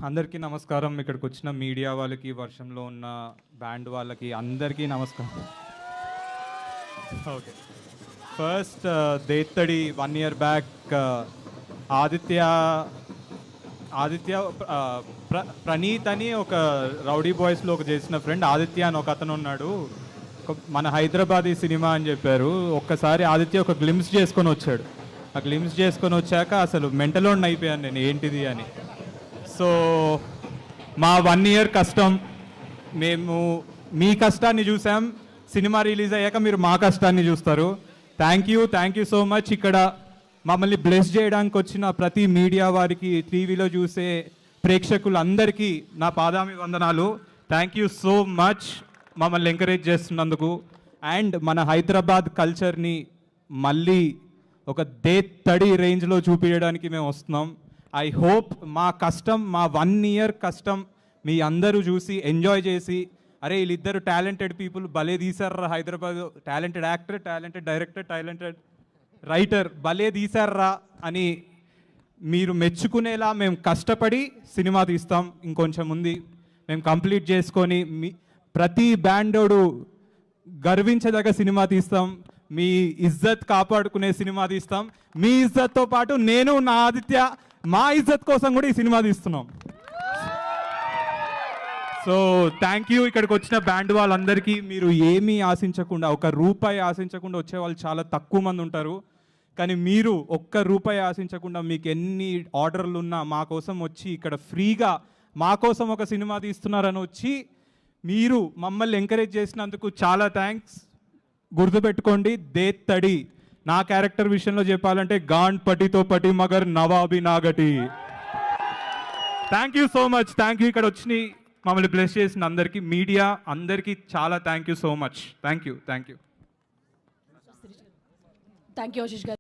అందరికీ నమస్కారం. ఇక్కడికి వచ్చిన మీడియా వాళ్ళకి, వర్షంలో ఉన్న బ్యాండ్ వాళ్ళకి అందరికీ నమస్కారం. Okay, first Dethadi 1 year back Aditya Praneeth అని ఒక రౌడీ బాయ్స్లో ఒక చేసిన ఫ్రెండ్ ఆదిత్య అని ఒక అతను ఉన్నాడు. మన హైదరాబాదీ సినిమా అని చెప్పారు. ఒక్కసారి ఆదిత్య ఒక గ్లిమ్స్ చేసుకొని వచ్చాడు. ఆ గ్లిమ్స్ చేసుకొని వచ్చాక అసలు మెంటలోన్ అయిపోయాను నేను, ఏంటిది అని. సో మా 1 year కష్టం, మేము మీ కష్టాన్ని చూసాం. సినిమా రిలీజ్ అయ్యాక మీరు మా కష్టాన్ని చూస్తారు. Thank you so much. ఇక్కడ మమ్మల్ని బ్లెస్ చేయడానికి వచ్చిన ప్రతి మీడియా వారికి, టీవీలో చూసే ప్రేక్షకులందరికీ నా పాదామి వందనాలు. థ్యాంక్ యూ సో మచ్ మమ్మల్ని ఎంకరేజ్ చేస్తున్నందుకు. అండ్ మన హైదరాబాద్ కల్చర్ని మళ్ళీ ఒక దేత్తడి రేంజ్లో చూపించడానికి మేము వస్తున్నాం. ఐ హోప్ మా కష్టం, మా 1 year కష్టం మీ అందరూ చూసి ఎంజాయ్ చేసి, అరే వీళ్ళిద్దరు టాలెంటెడ్ పీపుల్ భలే తీశారా Hyderabad, talented actor, talented director, talented writer భలే తీశారా అని మీరు మెచ్చుకునేలా మేము కష్టపడి సినిమా తీస్తాం. ఇంకొంచెం ఉంది, మేము కంప్లీట్ చేసుకొని ప్రతి బ్యాండోడు గర్వించదగ్గ సినిమా తీస్తాం. మీ ఇజ్జత్ కాపాడుకునే సినిమా తీస్తాం. మీ ఇజ్జత్తో పాటు నేను, నా ఆదిత్య, మా ఇజ్జత్ కోసం కూడా ఈ సినిమా తీస్తున్నాం. So thank you. ఇక్కడికి వచ్చిన బ్యాండ్ వాళ్ళందరికీ. మీరు ఏమీ ఆశించకుండా, ₹1 ఆశించకుండా వచ్చే వాళ్ళు చాలా తక్కువ మంది ఉంటారు. కానీ మీరు ₹1 ఆశించకుండా, మీకు ఎన్ని ఆర్డర్లు ఉన్నా మా కోసం వచ్చి ఇక్కడ ఫ్రీగా మా కోసం ఒక సినిమా తీస్తున్నారని వచ్చి మీరు మమ్మల్ని ఎంకరేజ్ చేసినందుకు చాలా థ్యాంక్స్. గుర్తుపెట్టుకోండి, దేత్తడి నా క్యారెక్టర్ విషయంలో చెప్పాలంటే గాండ్ పటితో పటి మగర్ నవాబి నాగటి. Thank you so much. Thank you. ఇక్కడ వచ్చి మమ్మల్ని బ్లెస్ చేసిన అందరికీ, మీడియా అందరికీ చాలా thank you so much. Thank you. Thank you Ashish గారు.